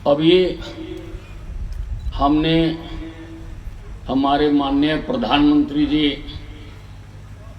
अभी हमने हमारे माननीय प्रधानमंत्री जी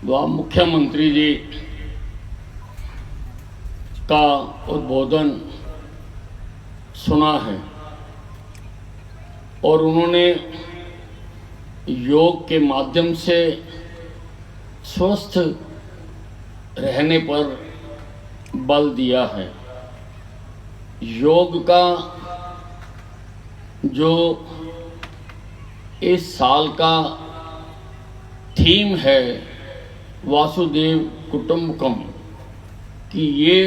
व मुख्यमंत्री जी का उद्बोधन सुना है और उन्होंने योग के माध्यम से स्वस्थ रहने पर बल दिया है। योग का जो इस साल का थीम है वासुदेव कुटुंबकम, कि ये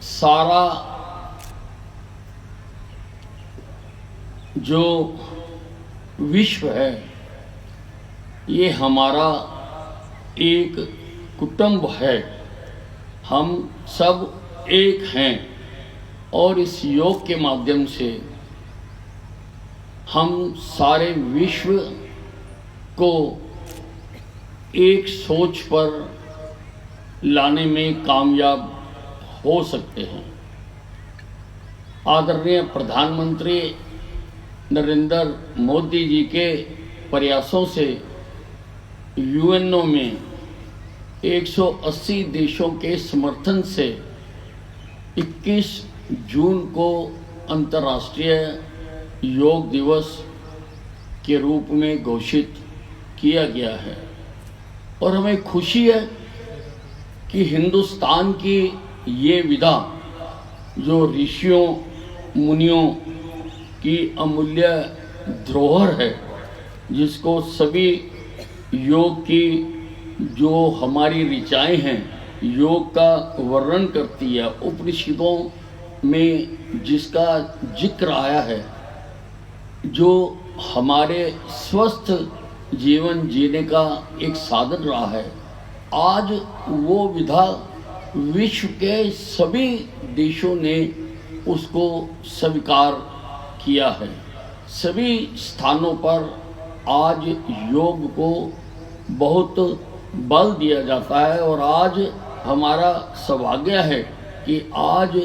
सारा जो विश्व है ये हमारा एक कुटुंब है, हम सब एक हैं और इस योग के माध्यम से हम सारे विश्व को एक सोच पर लाने में कामयाब हो सकते हैं। आदरणीय प्रधानमंत्री नरेंद्र मोदी जी के प्रयासों से यूएनओ में 180 देशों के समर्थन से 21 जून को अंतर्राष्ट्रीय योग दिवस के रूप में घोषित किया गया है और हमें खुशी है कि हिंदुस्तान की ये विधा जो ऋषियों मुनियों की अमूल्य धरोहर है, जिसको सभी योग की जो हमारी ऋचाएं हैं योग का वर्णन करती है, उपनिषदों में जिसका जिक्र आया है, जो हमारे स्वस्थ जीवन जीने का एक साधन रहा है, आज वो विधा विश्व के सभी देशों ने उसको स्वीकार किया है। सभी स्थानों पर आज योग को बहुत बल दिया जाता है और आज हमारा सौभाग्य है कि आज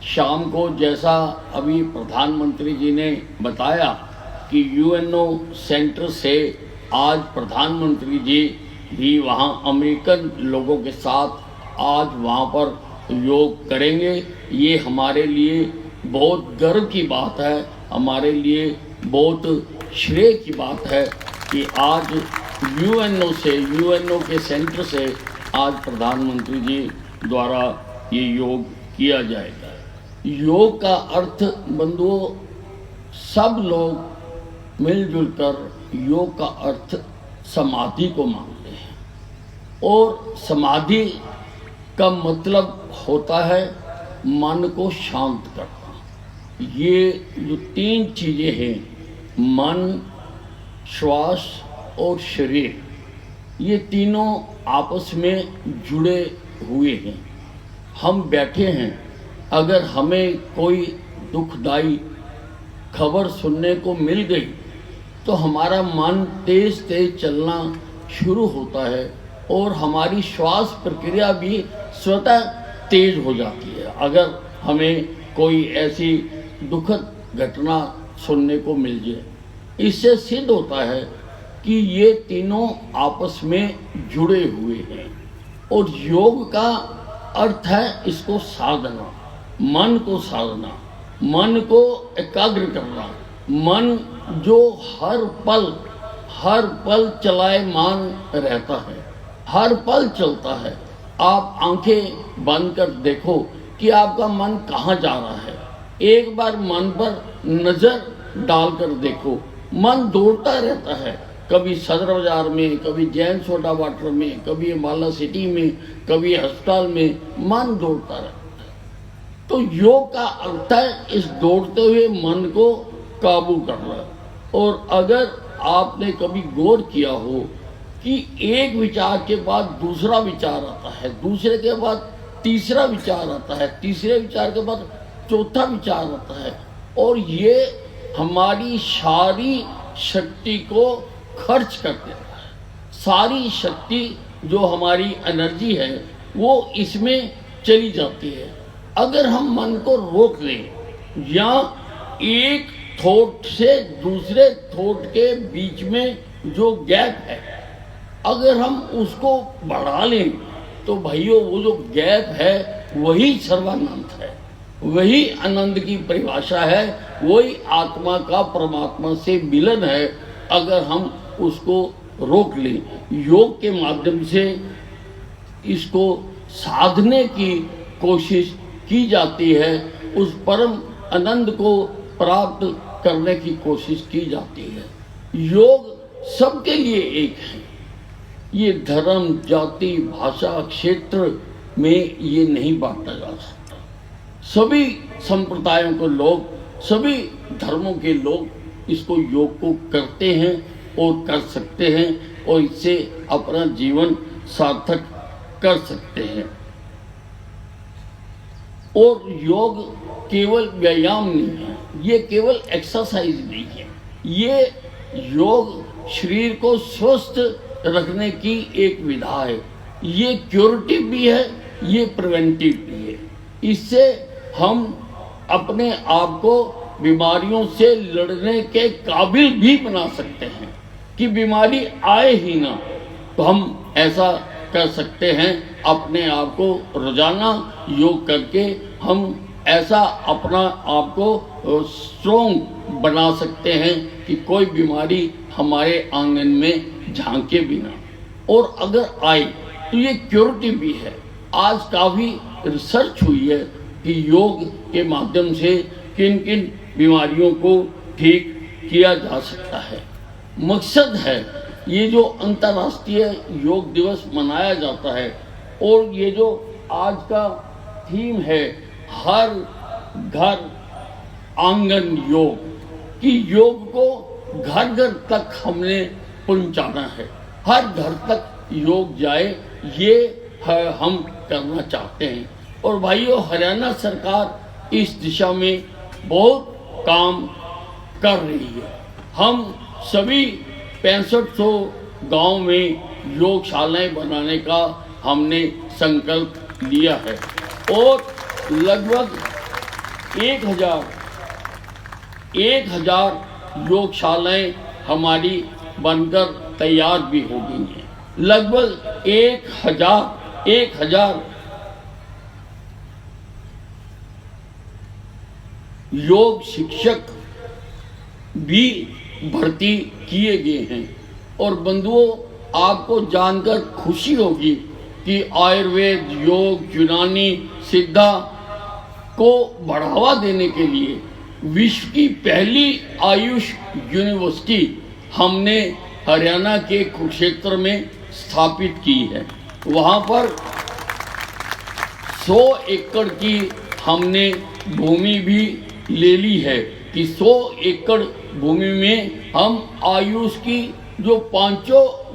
शाम को, जैसा अभी प्रधानमंत्री जी ने बताया, कि यूएनओ सेंटर से आज प्रधानमंत्री जी भी वहाँ अमेरिकन लोगों के साथ आज वहाँ पर योग करेंगे। ये हमारे लिए बहुत गर्व की बात है, हमारे लिए बहुत श्रेय की बात है कि आज यूएनओ के सेंटर से आज प्रधानमंत्री जी द्वारा ये योग किया जाएगा। योग का अर्थ बंधुओं, सब लोग मिलजुल कर योग का अर्थ समाधि को मानते हैं और समाधि का मतलब होता है मन को शांत करना। ये जो तीन चीज़ें हैं, मन, श्वास और शरीर, ये तीनों आपस में जुड़े हुए हैं। हम बैठे हैं, अगर हमें कोई दुखदाई खबर सुनने को मिल गई तो हमारा मन तेज तेज चलना शुरू होता है और हमारी श्वास प्रक्रिया भी स्वतः तेज हो जाती है अगर हमें कोई ऐसी दुखद घटना सुनने को मिल जाए। इससे सिद्ध होता है कि ये तीनों आपस में जुड़े हुए हैं और योग का अर्थ है इसको साधना, मन को साधना, मन को एकाग्र करना, मन जो हर पल चलायमान रहता है, हर पल चलता है। आप आंखें बंद कर देखो कि आपका मन कहाँ जा रहा है। एक बार मन पर नजर डालकर देखो, मन दौड़ता रहता है, कभी सदर बाजार में, कभी जैन सोडा वाटर में, कभी अम्बाला सिटी में, कभी अस्पताल में, मन दौड़ता रहता है। तो योग का अर्थ है इस दौड़ते हुए मन को काबू करना। और अगर आपने कभी गौर किया हो कि एक विचार के बाद दूसरा विचार आता है, दूसरे के बाद तीसरा विचार आता है, तीसरे विचार के बाद चौथा विचार आता है, और ये हमारी सारी शक्ति को खर्च कर देता है। सारी शक्ति जो हमारी एनर्जी है वो इसमें चली जाती है। अगर हम मन को रोक लें या एक थॉट से दूसरे थॉट के बीच में जो गैप है, अगर हम उसको बढ़ा लें तो भाइयों वो जो गैप है वही सर्वानंद है, वही आनंद की परिभाषा है, वही आत्मा का परमात्मा से मिलन है। अगर हम उसको रोक लें, योग के माध्यम से इसको साधने की कोशिश की जाती है, उस परम आनंद को प्राप्त करने की कोशिश की जाती है। योग सबके लिए एक है, ये धर्म, जाति, भाषा, क्षेत्र में ये नहीं बांटा जा सकता। सभी संप्रदायों के लोग, सभी धर्मों के लोग इसको, योग को करते हैं और कर सकते हैं और इससे अपना जीवन सार्थक कर सकते हैं। और योग केवल व्यायाम नहीं है, ये केवल एक्सरसाइज नहीं है, ये योग शरीर को स्वस्थ रखने की एक विधा है। ये क्यूरेटिव भी है, ये प्रिवेंटिव भी है। इससे हम अपने आप को बीमारियों से लड़ने के काबिल भी बना सकते हैं कि बीमारी आए ही ना, तो हम ऐसा कर सकते हैं। अपने आप को रोजाना योग करके हम ऐसा अपना आप को स्ट्रॉन्ग बना सकते हैं कि कोई बीमारी हमारे आंगन में झांके बिना, और अगर आए तो ये क्यूरेटिव भी है। आज काफ़ी रिसर्च हुई है कि योग के माध्यम से किन किन बीमारियों को ठीक किया जा सकता है। मकसद है ये जो अंतर्राष्ट्रीय योग दिवस मनाया जाता है, और ये जो आज का थीम है हर घर आंगन योग, कि योग को घर घर तक हमने पहुंचाना है, हर घर तक योग जाए, ये हम करना चाहते हैं। और भाइयों, हरियाणा सरकार इस दिशा में बहुत काम कर रही है। हम सभी 6500 गांव में योगशालाएं बनाने का हमने संकल्प लिया है, और लगभग 1000 योगशालाएं हमारी बनकर तैयार भी हो गई हैं। लगभग 1000 योग शिक्षक भी भर्ती किए गए हैं। और बंधुओं, आपको जानकर खुशी होगी कि आयुर्वेद, योग, यूनानी, सिद्धा को बढ़ावा देने के लिए विश्व की पहली आयुष यूनिवर्सिटी हमने हरियाणा के कुरुक्षेत्र में स्थापित की है। वहाँ पर 100 एकड़ की हमने भूमि भी ले ली है कि 100 एकड़ भूमि में हम आयुष की जो 5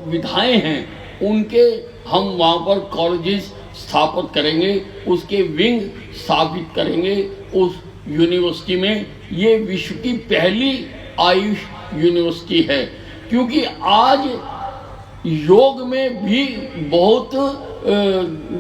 विधाएं हैं उनके हम वहाँ पर कॉलेजेस स्थापित करेंगे, उसके विंग स्थापित करेंगे उस यूनिवर्सिटी में। ये विश्व की पहली आयुष यूनिवर्सिटी है, क्योंकि आज योग में भी बहुत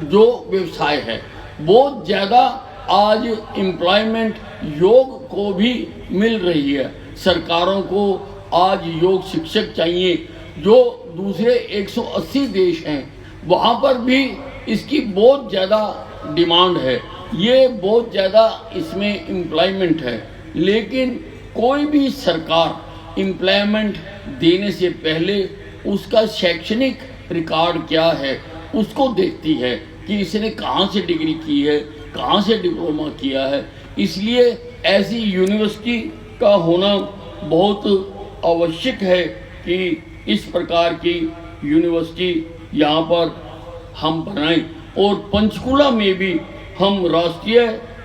जो व्यवसाय है, बहुत ज़्यादा आज एम्प्लॉयमेंट योग को भी मिल रही है। सरकारों को आज योग शिक्षक चाहिए। जो दूसरे 180 देश हैं वहाँ पर भी इसकी बहुत ज़्यादा डिमांड है, ये बहुत ज़्यादा इसमें एम्प्लॉयमेंट है। लेकिन कोई भी सरकार एम्प्लॉयमेंट देने से पहले उसका शैक्षणिक रिकॉर्ड क्या है उसको देखती है कि इसने कहाँ से डिग्री की है, कहाँ से डिप्लोमा किया है। इसलिए ऐसी यूनिवर्सिटी का होना बहुत आवश्यक है कि इस प्रकार की यूनिवर्सिटी यहाँ पर हम बनाएं। और पंचकुला में भी हम राष्ट्रीय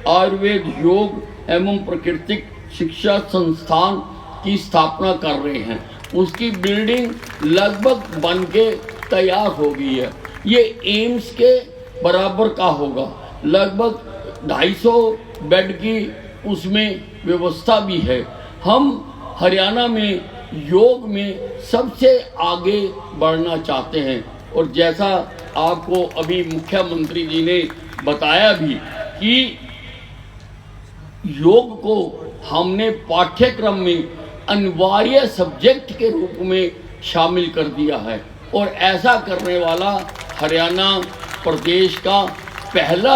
आयुर्वेद, योग एवं प्राकृतिक शिक्षा संस्थान की स्थापना कर रहे हैं। उसकी बिल्डिंग लगभग बन के तैयार हो गई है। ये एम्स के बराबर का होगा, लगभग 250 बेड की उसमें व्यवस्था भी है। हम हरियाणा में योग में सबसे आगे बढ़ना चाहते हैं। और जैसा आपको अभी मुख्यमंत्री जी ने बताया भी कि योग को हमने पाठ्यक्रम में अनिवार्य सब्जेक्ट के रूप में शामिल कर दिया है। और ऐसा करने वाला हरियाणा प्रदेश का पहला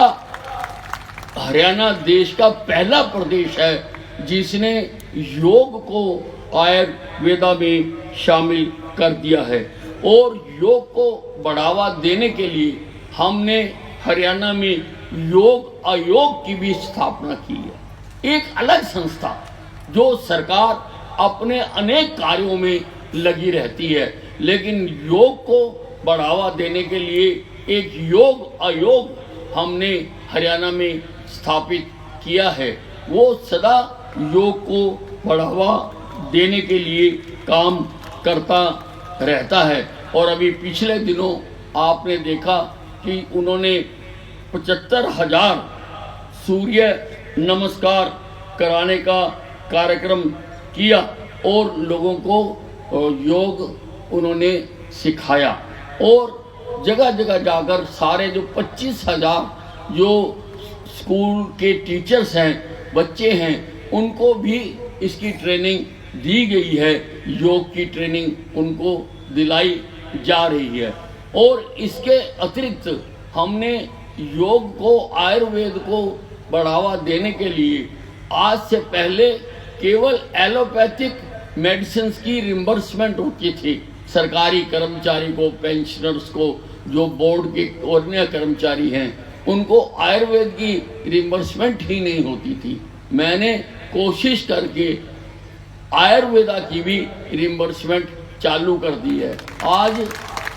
हरियाणा देश का पहला प्रदेश है जिसने योग को आयुर्वेदा में शामिल कर दिया है। और योग को बढ़ावा देने के लिए हमने हरियाणा में योग आयोग की भी स्थापना की है, एक अलग संस्था जो सरकार अपने अनेक कार्यों में लगी रहती है, लेकिन योग को बढ़ावा देने के लिए एक योग आयोग हमने हरियाणा में स्थापित किया है। वो सदा योग को बढ़ावा देने के लिए काम करता रहता है। और अभी पिछले दिनों आपने देखा कि उन्होंने 75,000 सूर्य नमस्कार कराने का कार्यक्रम किया और लोगों को योग उन्होंने सिखाया। और जगह जगह जाकर सारे जो 25,000 जो स्कूल के टीचर्स हैं, बच्चे हैं, उनको भी इसकी ट्रेनिंग दी गई है, योग की ट्रेनिंग उनको दिलाई जा रही है। और इसके अतिरिक्त हमने योग को आयुर्वेद को बढ़ावा देने के लिए आज से पहले केवल एलोपैथिक मेडिसिन की रिम्बर्समेंट होती थी। सरकारी कर्मचारी को, पेंशनर्स को, जो बोर्ड के अन्य कर्मचारी हैं, उनको आयुर्वेद की रिम्बर्समेंट ही नहीं होती थी। मैंने कोशिश करके आयुर्वेदा की भी रिम्बर्समेंट चालू कर दी है। आज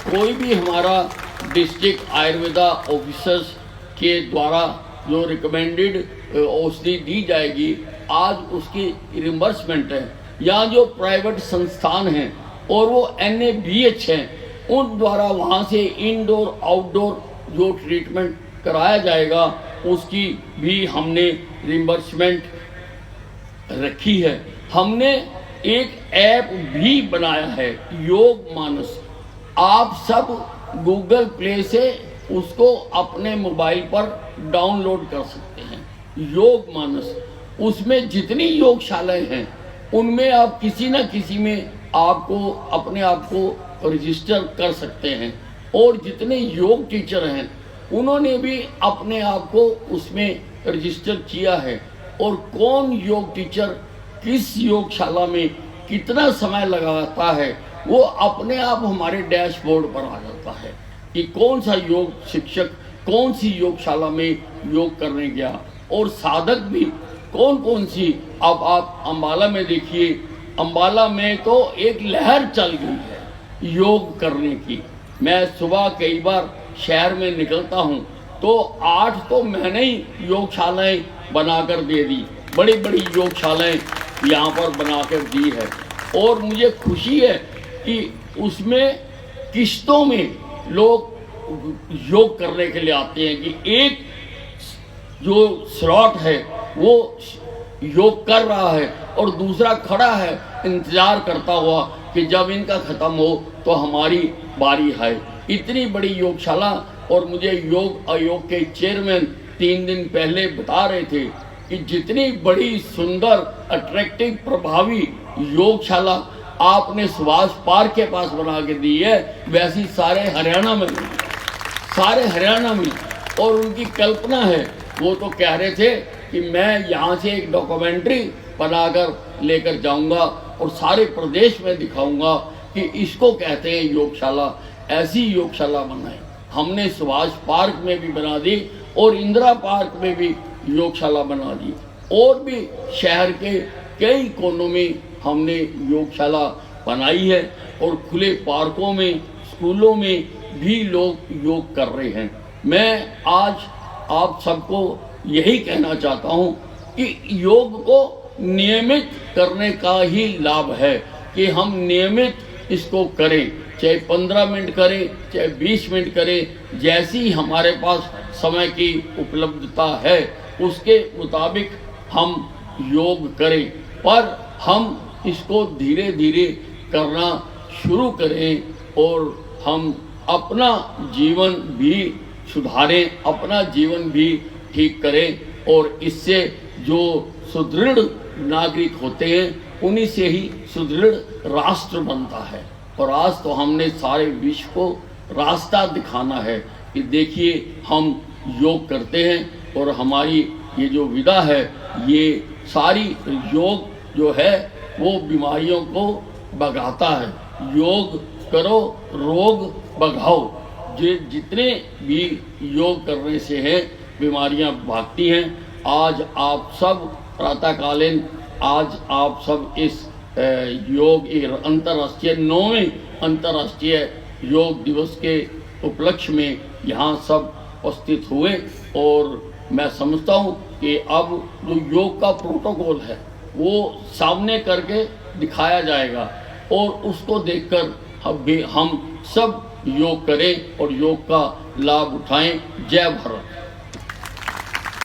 कोई भी हमारा डिस्ट्रिक्ट आयुर्वेदा ऑफिसर्स के द्वारा जो रिकमेंडेड औषधि दी जाएगी, आज उसकी रिम्बर्समेंट है। या जो प्राइवेट संस्थान हैं और वो NABH हैं, उन द्वारा वहाँ से इनडोर आउटडोर जो ट्रीटमेंट कराया जाएगा, उसकी भी हमने रिम्बर्समेंट रखी है। हमने एक ऐप भी बनाया है, योग मानस। आप सब गूगल प्ले से उसको अपने मोबाइल पर डाउनलोड कर सकते हैं, योग मानस। उसमें जितनी योगशालाएं हैं उनमें आप किसी न किसी में आपको अपने आप को रजिस्टर कर सकते हैं। और जितने योग टीचर हैं उन्होंने भी अपने आप को उसमें रजिस्टर किया है। और कौन योग टीचर किस योगशाला में कितना समय लगाता है वो अपने आप हमारे डैशबोर्ड पर आ जाता है कि कौन सा योग शिक्षक कौन सी योगशाला में योग करने गया, और साधक भी कौन कौन सी। अब आप अंबाला में देखिए, अंबाला में तो एक लहर चल गई है योग करने की। मैं सुबह कई बार शहर में निकलता हूँ तो 8 तो मैंने ही योगशालाएं बनाकर दे दी, बड़ी बड़ी योगशालाएं यहाँ पर बनाकर दी है। और मुझे खुशी है कि उसमें किश्तों में लोग योग करने के लिए आते हैं कि एक जो स्लॉट है वो योग कर रहा है और दूसरा खड़ा है इंतजार करता हुआ कि जब इनका खत्म हो तो हमारी बारी है। इतनी बड़ी योगशाला। और मुझे योग आयोग के चेयरमैन 3 दिन पहले बता रहे थे कि जितनी बड़ी सुंदर अट्रैक्टिव प्रभावी योगशाला आपने सुभाष पार्क के पास बना के दी है, वैसी सारे हरियाणा में और उनकी कल्पना है। वो तो कह रहे थे कि मैं यहाँ से एक डॉक्यूमेंट्री बनाकर लेकर जाऊंगा और सारे प्रदेश में दिखाऊंगा कि इसको कहते हैं योगशाला। ऐसी योगशाला बनाए। हमने सुभाष पार्क में भी बना दी और इंदिरा पार्क में भी योगशाला बना दी। और भी शहर के कई कोनों में हमने योगशाला बनाई है और खुले पार्कों में, स्कूलों में भी लोग योग कर रहे हैं। मैं आज आप सबको यही कहना चाहता हूँ कि योग को नियमित करने का ही लाभ है कि हम नियमित इसको करें, चाहे 15 मिनट करें, चाहे 20 मिनट करें, जैसी हमारे पास समय की उपलब्धता है उसके मुताबिक हम योग करें। पर हम इसको धीरे धीरे करना शुरू करें और हम अपना जीवन भी सुधारें, अपना जीवन भी ठीक करें। और इससे जो सुदृढ़ नागरिक होते हैं उन्हीं से ही सुदृढ़ राष्ट्र बनता है। और आज तो हमने सारे विश्व को रास्ता दिखाना है कि देखिए हम योग करते हैं और हमारी ये जो विदा है, ये सारी योग जो है वो बीमारियों को भगाता है। योग करो, रोग भगाओ। जितने भी योग करने से है बीमारियां भागती हैं। आज आप सब प्रातःकालीन, आज आप सब इस योग अंतर्राष्ट्रीय 9वें अंतर्राष्ट्रीय योग दिवस के उपलक्ष्य में यहाँ सब उपस्थित हुए। और मैं समझता हूँ कि अब जो योग का प्रोटोकॉल है वो सामने करके दिखाया जाएगा और उसको देखकर हम सब योग करें और योग का लाभ उठाएं। जय भारत।